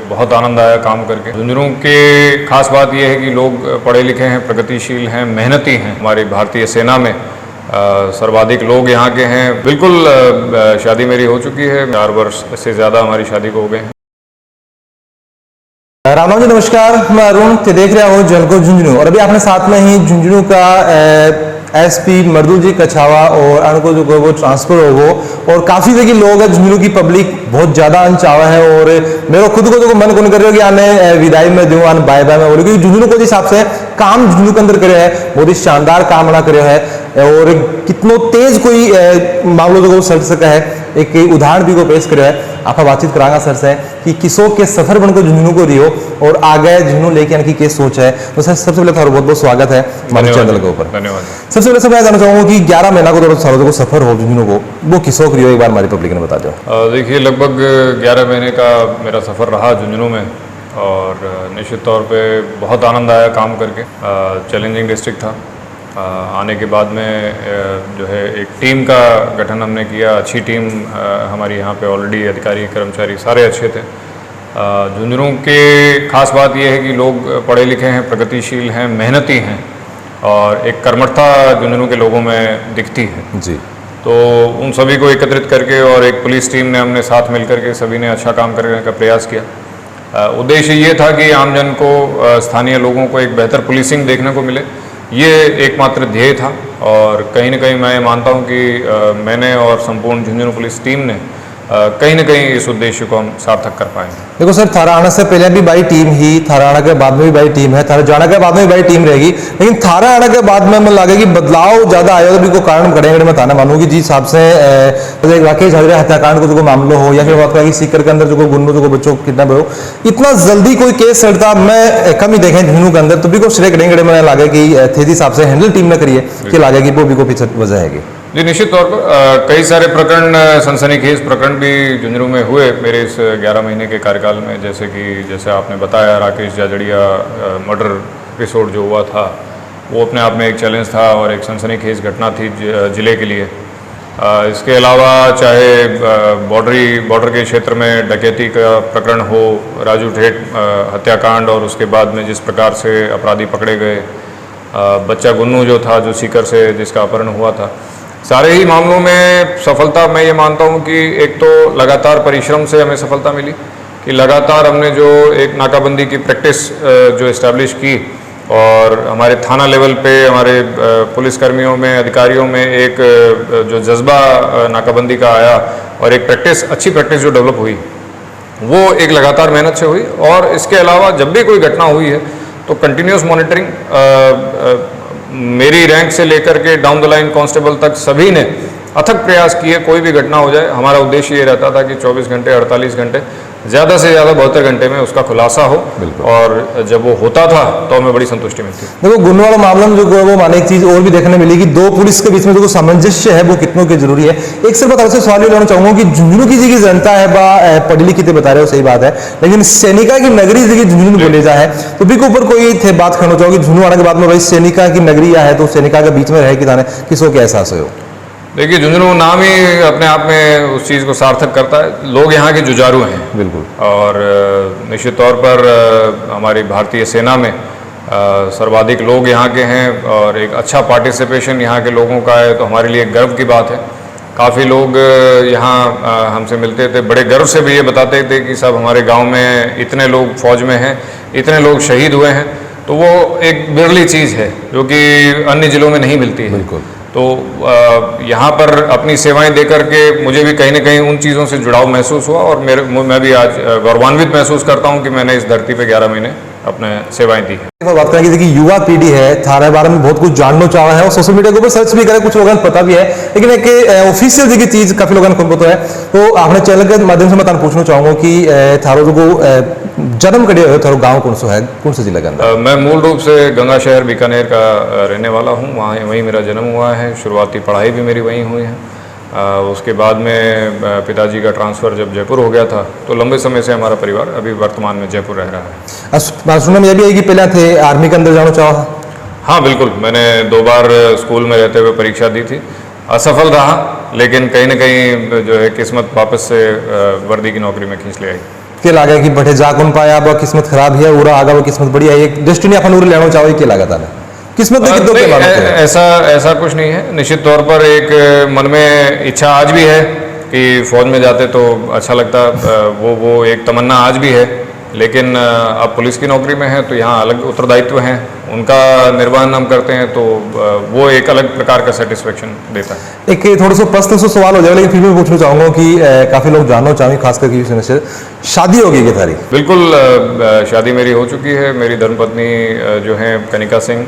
बहुत आनंद आया काम करके। झुंझुनू के खास बात यह है कि लोग पढ़े लिखे हैं, प्रगतिशील हैं, मेहनती हैं। हमारी भारतीय सेना में सर्वाधिक लोग यहाँ के हैं। बिल्कुल शादी मेरी हो चुकी है, 4 वर्ष से ज़्यादा हमारी शादी को हो गए हैं। राम जी नमस्कार, मैं अरुण ते देख रहा हूँ जलको झुंझुनू और अभी आपने साथ में ही झुंझुनू का एसपी मर्दुल जी कछावा और उनको जो वो ट्रांसफर हो वो और काफ़ी जगह लोग है झुंझुनू की पब्लिक बहुत ज़्यादा अनचावा है और मेरा खुद को जो मन को नहीं कर रहे हो कि आने विदाई में दूँ आने बाय बाय में बोलो, क्योंकि झुंझुनू को जिस हिसाब से काम झुंझुनू के अंदर करे है बहुत ही शानदार काम ना करे है और कितनो तेज कोई मामलों जो सर सका है। एक उदाहरण भी को पेश करे है, आप बातचीत करांगा सर से कि किसों के सफर बनकर झुंझुनू को रियो और आगे झुंझुनू लेके आने की क्या सोच है। तो सर सबसे पहले बहुत बहुत स्वागत है हमारे चैनल के ऊपर। धन्यवाद। सबसे पहले मैं जानना चाहूँगा कि 11 महीना को सालों को सफर हो झुंझुनू को, वो किसों रियो एक बार हमारी पब्लिक ने बता दो। देखिए, लगभग 11 महीने का मेरा सफ़र रहा झुंझुनू में और निश्चित तौर पे बहुत आनंद आया काम करके। चैलेंजिंग डिस्ट्रिक्ट था। आने के बाद में जो है एक टीम का गठन हमने किया। अच्छी टीम हमारी यहाँ पे ऑलरेडी अधिकारी कर्मचारी सारे अच्छे थे। झुंझुनू के खास बात यह है कि लोग पढ़े लिखे हैं, प्रगतिशील हैं, मेहनती हैं और एक कर्मठता झुंझुनू के लोगों में दिखती है जी। तो उन सभी को एकत्रित करके और एक पुलिस टीम ने हमने साथ मिल करके सभी ने अच्छा काम करने का प्रयास किया। उद्देश्य ये था कि आमजन को, स्थानीय लोगों को एक बेहतर पुलिसिंग देखने को मिले। ये एकमात्र ध्येय था और कहीं न कहीं मैं मानता हूँ कि मैंने और संपूर्ण झुंझुनू पुलिस टीम ने कहीं न कहीं इस उद्देश्य को हम सार्थक कर पाएंगे। देखो सर, थारा आने से पहले भी बाई टीम ही, थारा आने के बाद में भी बाई टीम है, थारा जाने के बाद में भी बाई टीम रहेगी, लेकिन थारा आने के बाद में मन लगे कि बदलाव ज़्यादा आया तो भी को कारण करेंगे। मैं थाना मानूंगी जिस हिसाब से राकेश झगड़े हत्याकांड को जो मामला हो या फिर बात करें सीकर के अंदर जो गुंडों जो बच्चों को किडनैप हो, इतना जल्दी कोई केस चढ़ता मैं कम ही देखें झुंझुनू के अंदर तो भी को श्रेय करेंगे। मैंने लगे कि थे जिस हिसाब से हैंडल टीम ने करिए कि लगे कि वो भी को पीछे वजह है। जी, निश्चित तौर पर कई सारे प्रकरण, सनसनीखेज प्रकरण भी झुंझुनू में हुए मेरे इस 11 महीने के कार्यकाल में। जैसे आपने बताया, राकेश जाजड़िया मर्डर एपिसोड जो हुआ था वो अपने आप में एक चैलेंज था और एक सनसनीखेज घटना थी ज़िले के लिए। इसके अलावा चाहे बॉर्डर के क्षेत्र में डकैती का प्रकरण हो, राजू ठेठ हत्याकांड और उसके बाद में जिस प्रकार से अपराधी पकड़े गए, बच्चा गुन्नू जो था जो सीकर से जिसका अपहरण हुआ था, सारे ही मामलों में सफलता मैं ये मानता हूँ कि एक तो लगातार परिश्रम से हमें सफलता मिली कि लगातार हमने जो एक नाकाबंदी की प्रैक्टिस जो इस्टेब्लिश की और हमारे थाना लेवल पे हमारे पुलिसकर्मियों में, अधिकारियों में एक जो जज्बा नाकाबंदी का आया और एक प्रैक्टिस, अच्छी प्रैक्टिस जो डेवलप हुई, वो एक लगातार मेहनत से हुई। और इसके अलावा जब भी कोई घटना हुई है तो कंटिन्यूस मॉनिटरिंग मेरी रैंक से लेकर के डाउन द लाइन कांस्टेबल तक सभी ने अथक प्रयास किए। कोई भी घटना हो जाए, हमारा उद्देश्य ये रहता था कि 24 घंटे, 48 घंटे, ज़्यादा से ज़्यादा 72 घंटे में उसका खुलासा हो और जब वो होता था तो हमें बड़ी संतुष्टि मिलती। देखो, गुन्नू वाला मामला में जो वो माने एक चीज़ और भी देखने मिली कि दो पुलिस के बीच में जो सामंजस्य है वो कितनों की जरूरी है। एक सिर्फ बता से सवाल ये लेना चाहूँगा कि झुंझुनू की जी की जनता है पढ़ी लिखी थे, बता रहे हो, सही बात है, लेकिन सैनिका की नगरी जी झुंझुनू बोले जाए तो भी के ऊपर कोई थे बात करना चाहोगे झुंझुनू आने के बाद में भाई सैनिका की नगरी है तो सैनिका के बीच में रहे कि थाने किसों के एहसास हो? देखिए, झुंझुनू नाम ही अपने आप में उस चीज़ को सार्थक करता है। लोग यहाँ के जुझारू हैं बिल्कुल और निश्चित तौर पर हमारी भारतीय सेना में सर्वाधिक लोग यहाँ के हैं और एक अच्छा पार्टिसिपेशन यहाँ के लोगों का है तो हमारे लिए गर्व की बात है। काफ़ी लोग यहाँ हमसे मिलते थे, बड़े गर्व से भी ये बताते थे कि साहब हमारे गांव में इतने लोग फौज में हैं, इतने लोग शहीद हुए हैं। तो वो एक बिरली चीज़ है जो कि अन्य ज़िलों में नहीं मिलती है। बिल्कुल। तो यहाँ पर अपनी सेवाएं दे करके मुझे भी कहीं ना कहीं उन चीज़ों से जुड़ाव महसूस हुआ और मैं भी आज गौरवान्वित महसूस करता हूँ कि मैंने इस धरती पे 11 महीने अपने सेवाएं दी है। बात करेंगे कि युवा पीढ़ी है थारे बारे में बहुत कुछ जानना चाह है और सोशल मीडिया के ऊपर सर्च भी करे, कुछ लोगों को पता भी है, लेकिन एक ऑफिशियल जी चीज काफी लोगों को पता है। तो आपने चैनल के माध्यम से मैं तुम पूछना चाहूंगा कि थारो जो जन्म कड़े हो, थारो गाँव कौन सा है, कौन सा जिला के अंदर? मैं मूल रूप से गंगा शहर बीकानेर का रहने वाला हूँ। वहीं मेरा जन्म हुआ है, शुरुआती पढ़ाई भी मेरी वहीं हुई है। उसके बाद में पिताजी का ट्रांसफ़र जब जयपुर हो गया था तो लंबे समय से हमारा परिवार अभी वर्तमान में जयपुर रह रहा है। बात सुनने में यह भी है कि पहले थे आर्मी के अंदर जाना चाहा? हाँ बिल्कुल, मैंने 2 बार स्कूल में रहते हुए परीक्षा दी थी, असफल रहा, लेकिन कहीं ना कहीं जो है किस्मत वापस से वर्दी की नौकरी में खींच ले आई। के लगे कि बठे जा कौन पाया अब किस्मत खराब है उरा आगा वो किस्मत बढ़िया एक डेस्टिनी अपन उरे लेना चाहो के लगा था किस्मत ने कितनों के नहीं, मालूम है? ऐसा कुछ नहीं है। निश्चित तौर पर एक मन में इच्छा आज भी है कि फौज में जाते तो अच्छा लगता, वो एक तमन्ना आज भी है। लेकिन अब पुलिस की नौकरी में है तो यहाँ अलग उत्तरदायित्व हैं, उनका निर्वहन हम करते हैं तो वो एक अलग प्रकार का सेटिस्फेक्शन देता है। एक थोड़ा सा प्रश्न से सवाल हो जाएगा लेकिन फिर भी पूछना चाहूंगा कि काफी लोग जानना चाहेंगे खासकर कि से शादी होगी क्या तारी? बिल्कुल, शादी मेरी हो चुकी है। मेरी धर्मपत्नी जो हैं कनिका सिंह,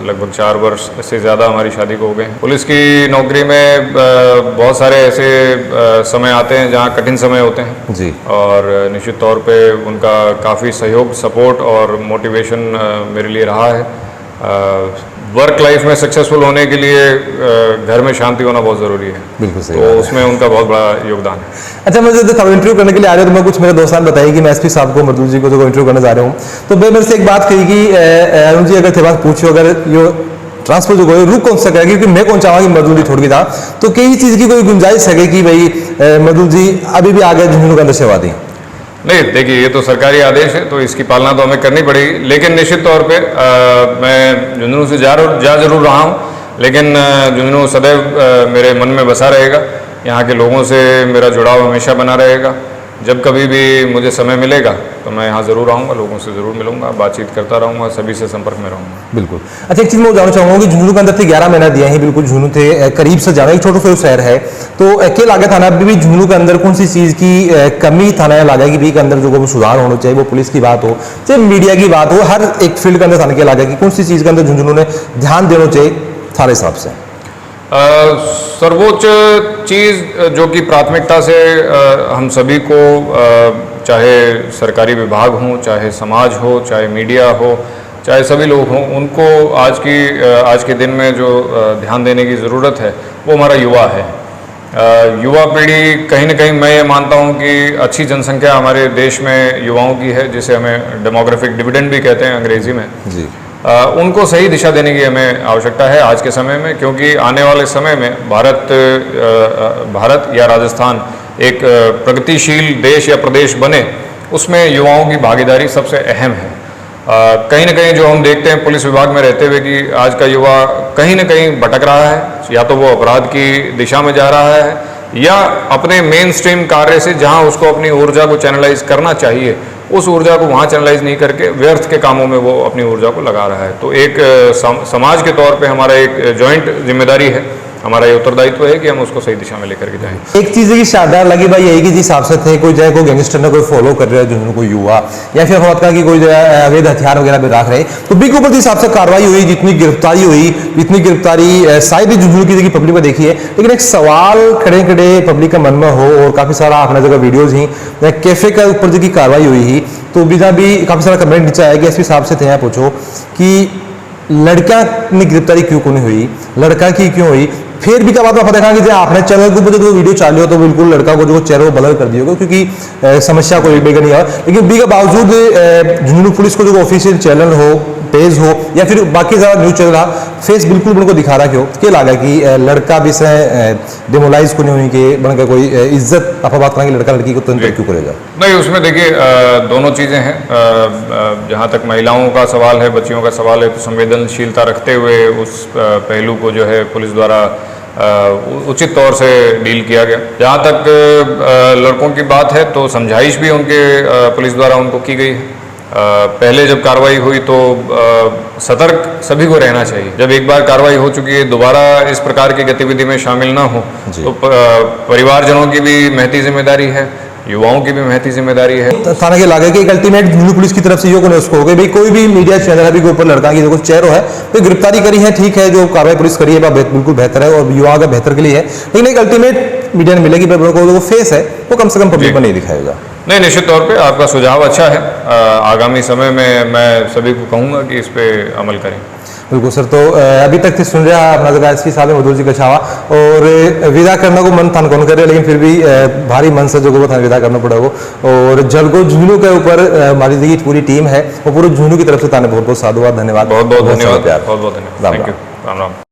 लगभग 4 वर्ष से ज़्यादा हमारी शादी को हो गए। पुलिस की नौकरी में बहुत सारे ऐसे समय आते हैं जहाँ कठिन समय होते हैं जी, और निश्चित तौर पे उनका काफ़ी सहयोग, सपोर्ट और मोटिवेशन मेरे लिए रहा है। वर्क लाइफ में सक्सेसफुल होने के लिए घर में शांति होना बहुत ज़रूरी है, बिल्कुल सही तो उसमें उनका बहुत बड़ा योगदान है। अच्छा, मुझे जब इंटरव्यू करने के लिए आ रहे हो तो मैं कुछ मेरे दोस्तान बताई कि मैं एसपी साहब को, मर्दूल जी को जो इंटरव्यू करने जा रहा हूँ, तो मैं मेरे से एक बात कही कि अरुण जी अगर थे बात पूछो अगर यो ट्रांसफर जो रुक कौन सा करेगा क्योंकि मैं कौन चाहूँगा कि मर्दूल जी थोड़ी भी था तो कई चीज़ की कोई गुंजाइश है कि भाई मर्दूल जी अभी भी आगे झुंझुनू के अंदर सेवा दी? नहीं, देखिए ये तो सरकारी आदेश है तो इसकी पालना तो हमें करनी पड़ेगी, लेकिन निश्चित तौर पे मैं झुंझुनू से जा जरूर रहा हूँ, लेकिन झुंझुनू सदैव मेरे मन में बसा रहेगा। यहाँ के लोगों से मेरा जुड़ाव हमेशा बना रहेगा। जब कभी भी मुझे समय मिलेगा तो मैं यहाँ ज़रूर आऊँगा, लोगों से ज़रूर मिलूंगा, बातचीत करता रहूँगा, सभी से संपर्क में रहूँगा। बिल्कुल। अच्छा, एक चीज़ मैं जानना चाहूँगा कि झुंझुनू के अंदर थे 11 महीना दिया है, बिल्कुल झुंझुनू थे करीब से जाना, एक छोटा सा शहर है, तो अकेले लागे थाना अभी भी झुंझुनू के अंदर कौन सी चीज़ की कमी थाना लगा कि भी के अंदर जो वो सुधार होना चाहिए, वो पुलिस की बात हो चाहे मीडिया की बात हो, हर एक फील्ड के अंदर थाने के लगा कि कौन सी चीज़ के अंदर झुंझुनू ने ध्यान देना चाहिए थारे हिसाब से? सर्वोच्च चीज़ जो कि प्राथमिकता से हम सभी को, चाहे सरकारी विभाग हों, चाहे समाज हो, चाहे मीडिया हो, चाहे सभी लोग हों, उनको आज के दिन में जो ध्यान देने की ज़रूरत है वो हमारा युवा है। युवा पीढ़ी कहीं ना कहीं मैं ये मानता हूँ कि अच्छी जनसंख्या हमारे देश में युवाओं की है, जिसे हमें डेमोग्राफिक डिविडेंड भी कहते हैं अंग्रेजी में जी। उनको सही दिशा देने की हमें आवश्यकता है आज के समय में, क्योंकि आने वाले समय में भारत या राजस्थान एक प्रगतिशील देश या प्रदेश बने, उसमें युवाओं की भागीदारी सबसे अहम है। कहीं ना कहीं जो हम देखते हैं पुलिस विभाग में रहते हुए कि आज का युवा कहीं ना कहीं भटक रहा है, या तो वो अपराध की दिशा में जा रहा है या अपने मेन स्ट्रीम कार्य से जहां उसको अपनी ऊर्जा को चैनलाइज करना चाहिए उस ऊर्जा को वहाँ चैनलाइज नहीं करके व्यर्थ के कामों में वो अपनी ऊर्जा को लगा रहा है। तो एक समाज के तौर पे हमारा एक जॉइंट जिम्मेदारी है, हमारा ये उत्तरदायित्व है कि हम उसको सही दिशा में लेकर के जाएं। एक चीज़ की शानदार लगी भाई यही कि जिस हिसाब से थे कोई जाए कोई गैंगस्टर ने कोई फॉलो कर रहा है झुंझुनू को युवा, या फिर होता कि कोई अवैध हथियार वगैरह भी रख रहे, तो बी के ऊपर जिस हिसाब से कार्रवाई हुई, जितनी गिरफ्तारी शायद ही झुंझुनू की पब्लिक में देखी है, लेकिन एक सवाल खड़े खड़े पब्लिक के मन में हो, और काफ़ी सारा अपना जगह वीडियोज ही कैफे के ऊपर जो की कार्रवाई हुई ही, तो बिना भी काफ़ी सारा कमेंट नीचे आया कि एसपी साहब से थे यहाँ पूछो कि लड़का ने गिरफ्तारी क्यों नहीं हुई, लड़का की क्यों हुई, फिर भी क्या बात आप देखा कि आपने चैनल के ऊपर जो वीडियो चालू हो तो बिल्कुल लड़का को जो चेहरा वो ब्लर कर दिया क्योंकि समस्या कोई भी नहीं है, लेकिन बी के बावजूद झुंझुनू पुलिस को जो ऑफिशियल चैनल हो, पेज हो, या फिर बाकी ज़्यादा न्यूज चैनल रहा, फेस बिल्कुल उनको दिखा रहा क्यों, क्या लगा कि लड़का भी से डिमोलाइज को नहीं हुई कि बन का कोई इज्जत आप बात करेंगे लड़का लड़की को तुरंत क्यों करेगा? नहीं, उसमें देखिए दोनों चीज़ें हैं। जहाँ तक महिलाओं का सवाल है, बच्चियों का सवाल है, तो संवेदनशीलता रखते हुए उस पहलू को जो है पुलिस द्वारा उचित तौर से डील किया गया। जहाँ तक लड़कों की बात है तो समझाइश भी उनके पुलिस द्वारा उनको की गई है। पहले जब कार्रवाई हुई तो सतर्क सभी को रहना चाहिए। जब एक बार कार्रवाई हो चुकी है, दोबारा इस प्रकार की गतिविधि में शामिल ना हो तो परिवारजनों की भी महती जिम्मेदारी है, युवाओं की भी महती जिम्मेदारी है। थाना के लागे कि एक अल्टीमेट झुंझुनू पुलिस की तरफ से यो को उसको हो गई भाई कोई भी मीडिया चैनल अभी के ऊपर लड़का की जो चेहरा है तो गिरफ्तारी करी है, ठीक है, जो कार्रवाई पुलिस करी है बिल्कुल बेहतर है और युवा का बेहतर के लिए है, लेकिन एक अल्टीमेट मीडिया ने मिलेगी जो फेस है वो कम से कम पब्लिक में नहीं दिखाएगा। नहीं, निश्चित तौर पे आपका सुझाव अच्छा है। आगामी समय में मैं सभी को कहूँगा कि इस पे अमल करें। बिल्कुल सर, तो अभी तक सुन रहा है अपना जगह एसपी साहब मधुर जी कछावा, और विदा करने को मन थान कौन कर रहे, लेकिन फिर भी भारी मन से जो को थान विदा करना पड़ेगा। और जलगो झुंझुनू के ऊपर हमारी जी पूरी टीम है, वो पूरे झुंझुनू की तरफ से थाने बहुत बहुत साधुवाद, धन्यवाद, बहुत बहुत धन्यवाद, बहुत बहुत धन्यवाद, थैंक यू, राम राम।